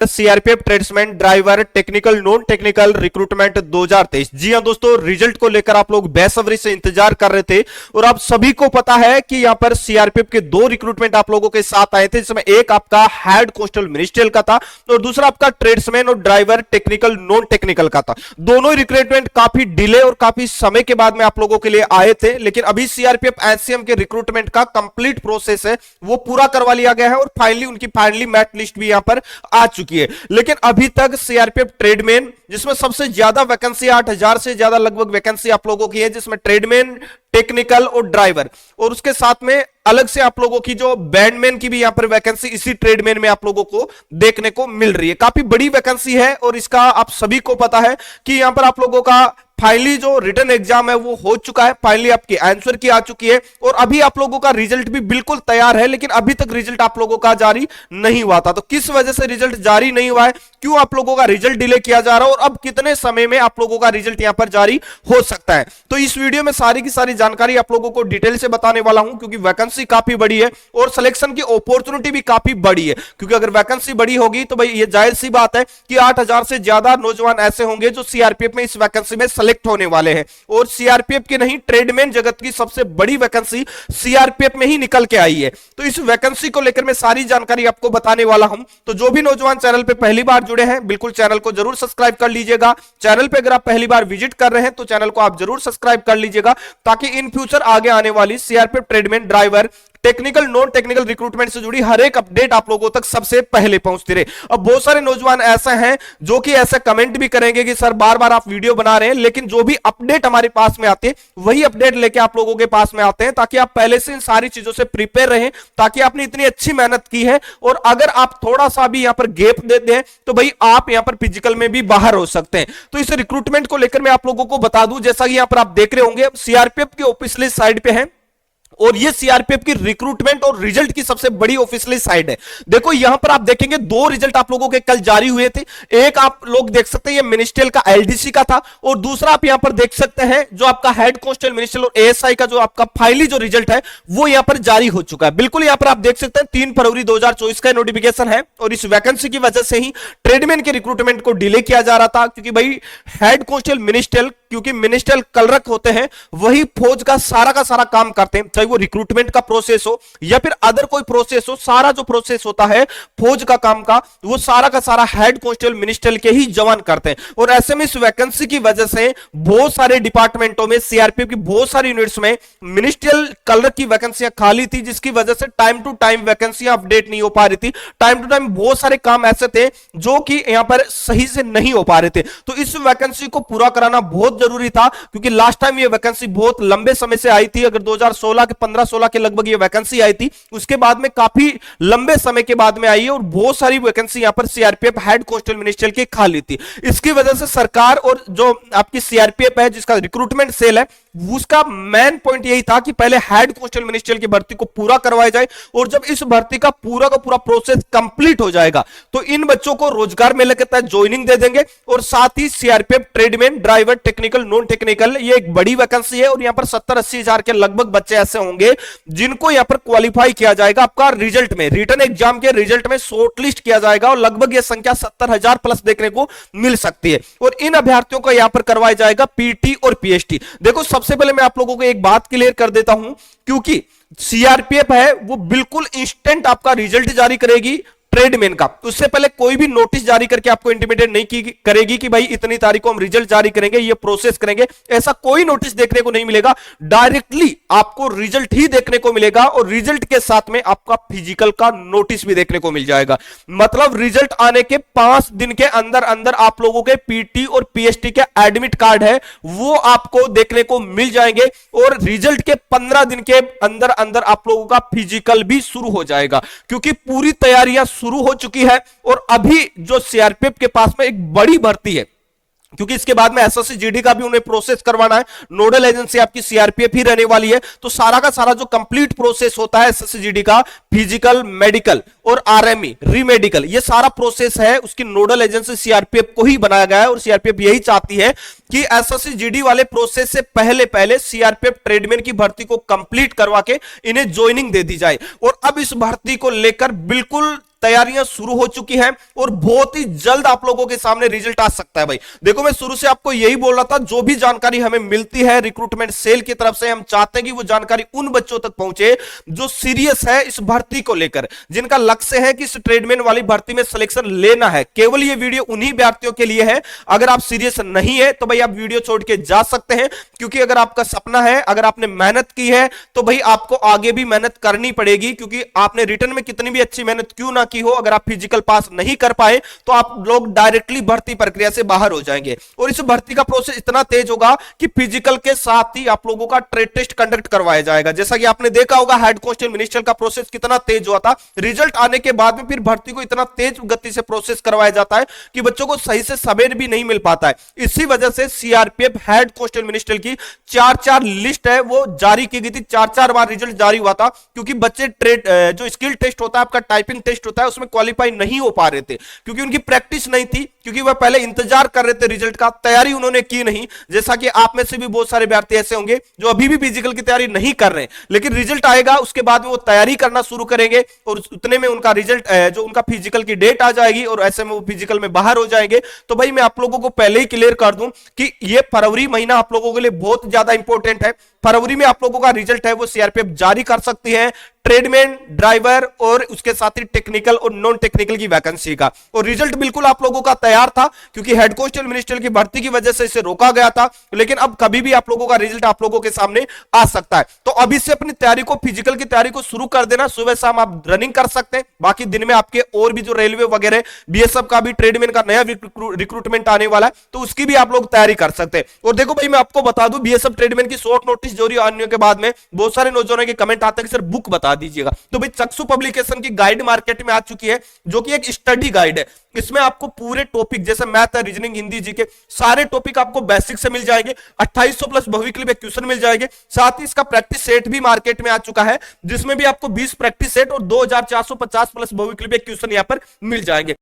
CRPF tradesman driver technical non technical recruitment 2023। जी हां दोस्तों, result को लेकर आप लोग बेसब्री से इंतजार कर रहे थे और आप सभी को पता है कि यहां पर सीआरपीएफ के दो रिक्रूटमेंट आप लोगों के साथ आए थे, जिसमें एक आपका हेड कोस्टल मिनिस्ट्रियल का था और दूसरा आपका ट्रेड्समैन और ड्राइवर टेक्निकल नॉन टेक्निकल का था। दोनों रिक्रूटमेंट काफी डिले और काफी समय के बाद में आप लोगों के लिए आए थे, लेकिन अभी सीआरपीएफ एचसीएम के रिक्रूटमेंट का कंप्लीट प्रोसेस है वो पूरा करवा लिया गया है और फाइनली उनकी फाइनली मेरिट लिस्ट भी यहां पर आ चुकी है। लेकिन अभी तक सीआरपीएफ ट्रेडमैन, जिसमें सबसे ज्यादा वैकेंसी 8000 से ज्यादा लगभग वैकेंसी आप लोगों की है, जिसमें ट्रेडमैन टेक्निकल और ड्राइवर, और उसके साथ में अलग से आप लोगों की जो बैंडमैन की भी यहां पर वैकेंसी इसी ट्रेडमैन में आप लोगों को देखने को मिल रही है। काफी बड़ी वैकेंसी है और इसका आप सभी को पता है कि यहां पर आप लोगों का फाइनली जो रिटन एग्जाम है वो हो चुका है, फाइनली आपकी आंसर की आ चुकी है और अभी आप लोगों का रिजल्ट भी बिल्कुल तैयार है, लेकिन अभी तक रिजल्ट आप लोगों का जारी नहीं हुआ था। तो किस वजह से रिजल्ट जारी नहीं हुआ है, क्यों आप लोगों का रिजल्ट डिले किया जा रहा है और अब कितने समय में आप लोगों का रिजल्ट यहां पर जारी हो सकता है, तो इस वीडियो में सारी की सारी जानकारी आप लोगों को डिटेल से बताने वाला हूं, क्योंकि वैकेंसी काफी बड़ी है और सिलेक्शन की अपॉर्चुनिटी भी काफी बड़ी है। क्योंकि अगर वैकेंसी बड़ी होगी तो भाई ये जाहिर सी बात है कि 8000 से ज्यादा नौजवान ऐसे होंगे जो सीआरपीएफ में इस वैकेंसी में सेलेक्ट होने वाले हैं और सीआरपीएफ की नहीं, ट्रेडमैन जगत की सबसे बड़ी वैकेंसी सीआरपीएफ में ही निकल के आई है। तो इस वैकेंसी को लेकर मैं सारी जानकारी आपको बताने वाला हूं। तो जो भी नौजवान चैनल पे पहली बार जुड़े हैं, बिल्कुल चैनल को जरूर सब्सक्राइब कर लीजिएगा। चैनल पे अगर आप पहली बार विजिट कर रहे हैं तो चैनल को आप जरूर सब्सक्राइब कर लीजिएगा, ताकि इन फ्यूचर आगे आने वाली CRPF tradesman driver technical non technical recruitment से जुड़ी हर एक अपडेट आप लोगों तक सबसे पहले पहुंचती रहे। अब बहुत सारे नौजवान ऐसे हैं जो कि ऐसे कमेंट भी करेंगे कि सर बार बार आप वीडियो बना रहे हैं, लेकिन जो भी अपडेट हमारे पास में आते हैं वही अपडेट लेके आप लोगों के पास में आते हैं, ताकि आप पहले से इन सारी चीजों से प्रिपेयर रहें, ताकि आपने इतनी अच्छी मेहनत की है और अगर आप थोड़ा सा भी यहां पर गैप दे दें तो भाई आप यहां पर फिजिकल में भी बाहर हो सकते हैं। तो इस रिक्रूटमेंट को लेकर मैं आप लोगों को बता दूं, जैसा कि यहां पर आप देख रहे होंगे सीआरपीएफ के ऑफिशियल साइड पे है और ये सीआरपीएफ की रिक्रूटमेंट और रिजल्ट की सबसे बड़ी ऑफिशियल साइट है। देखो यहां पर आप देखेंगे दो रिजल्ट आप लोगों के कल जारी हुए थे। एक आप लोग देख सकते हैं ये मिनिस्ट्रियल का एलडीसी का था और दूसरा आप यहां पर देख सकते हैं जो आपका हेड कांस्टेबल मिनिस्ट्रियल और एएसआई का जो आपका फाइनली जो रिजल्ट है वो यहां पर जारी हो चुका है। बिल्कुल यहां पर आप देख सकते हैं 3 फरवरी 2024 का नोटिफिकेशन है और इस वैकेंसी की वजह से ही ट्रेडमैन के रिक्रूटमेंट को डिले किया जा रहा था, क्योंकि भाई हेड कांस्टेबल मिनिस्ट्रियल, क्योंकि मिनिस्ट्रियल कलरक होते हैं वही फौज का सारा काम करते हैं, चाहे वो रिक्रूटमेंट का प्रोसेस हो या फिर अदर कोई प्रोसेस हो, सारा जो प्रोसेस होता है फौज का काम का वो सारा का सारा हेड कांस्टेबल मिनिस्ट्रियल के ही जवान करते हैं। और ऐसे में इस वैकेंसी की वजह से बहुत सारे डिपार्टमेंटों में सीआरपीएफ की बहुत सारी यूनिट्स में मिनिस्ट्रियल कलरक की वैकेंसियां खाली थी, जिसकी वजह से टाइम टू टाइम वैकेंसियां अपडेट नहीं हो पा रही थी। टाइम टू टाइम बहुत सारे काम ऐसे थे जो कि यहां पर सही से नहीं हो पा रहे थे। तो इस वैकेंसी को पूरा कराना बहुत जरूरी था, क्योंकि लास्ट टाइम ये वैकेंसी बहुत लंबे समय से आई थी। अगर 2016 के 15-16 के लगभग ये वैकेंसी आई थी, उसके बाद में काफी लंबे समय के बाद में आई है और बहुत सारी वैकेंसी यहां पर सीआरपीएफ हेड कांस्टेबल मिनिस्ट्रियल की खाली थी। इसकी वजह से सरकार और जो आपकी सीआरपीएफ है जिसका रिक्रूटमेंट सेल है, उसका मेन पॉइंट यही था कि पहले हेड कांस्टेबल मिनिस्ट्रियल की भर्ती को पूरा करवाया जाए और जब इस भर्ती का पूरा प्रोसेस कंप्लीट हो जाएगा तो इन बच्चों को रोजगार मेले के तहत ज्वाइनिंग दे देंगे। और साथ ही CRPF tradesman driver technical non technical ये एक बड़ी वैकेंसी है और यहां पर 70-80 हजार के लगभग बच्चे ऐसे होंगे जिनको यहां पर क्वालिफाई किया जाएगा। आपका रिजल्ट में, रिटन एग्जाम के रिजल्ट में शॉर्टलिस्ट किया जाएगा और लगभग यह संख्या 70,000 प्लस देखने को मिल सकती है और इन अभ्यर्थियों को यहां पर करवाया जाएगा पीटी और पीएचटी। देखो सबसे पहले मैं आप लोगों को एक बात क्लियर कर देता हूं, क्योंकि सीआरपीएफ है वो बिल्कुल इंस्टेंट आपका रिजल्ट जारी करेगी ट्रेडमैन का, उससे पहले कोई भी नोटिस जारी करके आपको इंटीमेटेड नहीं करेगी कि भाई इतनी तारीख को हम रिजल्ट जारी करेंगे, ये प्रोसेस करेंगे, ऐसा कोई नोटिस देखने को नहीं मिलेगा। डायरेक्टली आपको रिजल्ट ही देखने को मिलेगा और रिजल्ट के साथ में आपका फिजिकल का नोटिस भी देखने को मिल जाएगा। मतलब रिजल्ट आने के 5 दिन के अंदर अंदर आप लोगों के पीटी और पीएचटी के एडमिट कार्ड है वो आपको देखने को मिल जाएंगे और रिजल्ट के 15 दिन के अंदर अंदर आप लोगों का फिजिकल भी शुरू हो जाएगा, क्योंकि पूरी तैयारियां शुरू हो चुकी है। और अभी जो सीआरपीएफ के पास में एक बड़ी भर्ती है, क्योंकि इसके बाद में एसएससी जीडी का भी उन्हें प्रोसेस करवाना है, नोडल एजेंसी आपकी सीआरपीएफ ही रहने वाली है, तो सारा का सारा जो कंप्लीट प्रोसेस होता है एसएससी जीडी का, फिजिकल, मेडिकल और आरएमई रीमेडिकल, ये सारा प्रोसेस है उसकी नोडल एजेंसी सीआरपीएफ को ही बनाया गया है और सीआरपीएफ यही चाहती है कि एसएससी जीडी वाले प्रोसेस से पहले पहले सीआरपीएफ ट्रेडमैन की भर्ती को कंप्लीट करवा के इन्हें ज्वाइनिंग दे दी जाए। और अब इस भर्ती को लेकर बिल्कुल तैयारियां शुरू हो चुकी हैं और बहुत ही जल्द आप लोगों के सामने रिजल्ट आ सकता है भाई। देखो मैं शुरू से आपको यही बोल रहा था, जो भी जानकारी हमें मिलती है रिक्रूटमेंट सेल की तरफ से, हम चाहते हैं कि वो जानकारी उन बच्चों तक पहुंचे जो सीरियस है इस भर्ती को लेकर, जिनका लक्ष्य है कि इस ट्रेडमैन वाली भर्ती में सिलेक्शन लेना है। केवल ये वीडियो उन्हीं अभ्यर्थियों के लिए है। अगर आप सीरियस नहीं है तो भाई आप वीडियो छोड़ के जा सकते हैं, क्योंकि अगर आपका सपना है, अगर आपने मेहनत की है तो भाई आपको आगे भी मेहनत करनी पड़ेगी, क्योंकि आपने रिटर्न में कितनी भी अच्छी मेहनत क्यों ना की हो, अगर आप फिजिकल पास नहीं कर पाए तो आप लोग डायरेक्टली भर्ती प्रक्रिया से बाहर हो जाएंगे। और इस भर्ती का प्रोसेस इतना तेज होगा कि फिजिकल के साथ ही आप लोगों का ट्रेड टेस्ट कंडक्ट करवाया जाएगा। जैसा कि आपने देखा होगा हेड कांस्टेबल मिनिस्टर का प्रोसेस कितना तेज हुआ था, रिजल्ट आने के बाद में फिर भर्ती को इतना तेज गति से प्रोसेस करवाया जाता है कि बच्चों को सही से समय भी नहीं मिल पाता है। इसी वजह से सीआरपीएफ हेड कांस्टेबल मिनिस्टर की 4-4 लिस्ट है वो जारी की गई थी, 4-4 बार रिजल्ट जारी हुआ था, क्योंकि बच्चे ट्रेड जो स्किल टेस्ट होता है, आपका टाइपिंग टेस्ट होता है, उसमें क्वालिफाई नहीं हो पा रहे थे, क्योंकि उनकी प्रैक्टिस नहीं थी, क्योंकि वह पहले इंतजार कर रहे थे रिजल्ट का, तैयारी उन्होंने की नहीं। जैसा कि आप में से भी बहुत सारे विद्यार्थी ऐसे होंगे जो अभी भी फिजिकल की तैयारी नहीं कर रहे हैं, लेकिन रिजल्ट आएगा उसके बाद में वो तैयारी करना शुरू करेंगे और उतने में उनका रिजल्ट जो उनका फिजिकल की डेट आ जाएगी और ऐसे में वो फिजिकल में बाहर हो जाएंगे। तो भाई मैं आप लोगों को पहले ही क्लियर कर दूं कि ये फरवरी महीना आप लोगों के लिए बहुत ज्यादा इंपॉर्टेंट है। फरवरी में आप लोगों का रिजल्ट है वो सीआरपीएफ जारी कर सकती है, ट्रेडमैन, ड्राइवर और उसके साथ ही टेक्निकल और नॉन टेक्निकल की वैकेंसी का। और रिजल्ट बिल्कुल आप लोगों का तैयार था, क्योंकि हेड कांस्टेबल मिनिस्टर की भर्ती की वजह से इसे रोका गया था, लेकिन अब कभी भी आप लोगों का रिजल्ट आप लोगों के सामने आ सकता है। तो अभी से अपनी तैयारी को, फिजिकल की तैयारी को शुरू कर देना। सुबह शाम आप रनिंग कर सकते हैं, बाकी दिन में आपके और भी जो रेलवे वगैरह, बीएसएफ का भी ट्रेडमैन का नया रिक्रूटमेंट आने वाला है, तो उसकी भी आप लोग तैयारी कर सकते हैं। और देखो भाई मैं आपको बता दूं, बीएसएफ ट्रेडमैन की शॉर्ट नोटिस जारी आने के बाद में बहुत सारे नौजवानों के कमेंट आते हैं कि सर बुक बता दीजिएगा। तो भाई चक्षु पब्लिकेशन की गाइड मार्केट में आ चुकी है, जो कि एक स्टडी गाइड है। इसमें आपको पूरे टॉपिक जैसे मैथ, रीजनिंग, हिंदी, जीके सारे टॉपिक आपको बेसिक से मिल जाएंगे। 2800 प्लस भविष्य के क्वेश्चन मिल जाएंगे। साथ ही इसका प्रैक्टिस सेट भी मार्केट में आ चुका है, जिसमें भी आपको 20 प्रैक्टिस सेट और 2450 प्लस भविष्य के क्वेश्चन यहां पर मिल जाएंगे।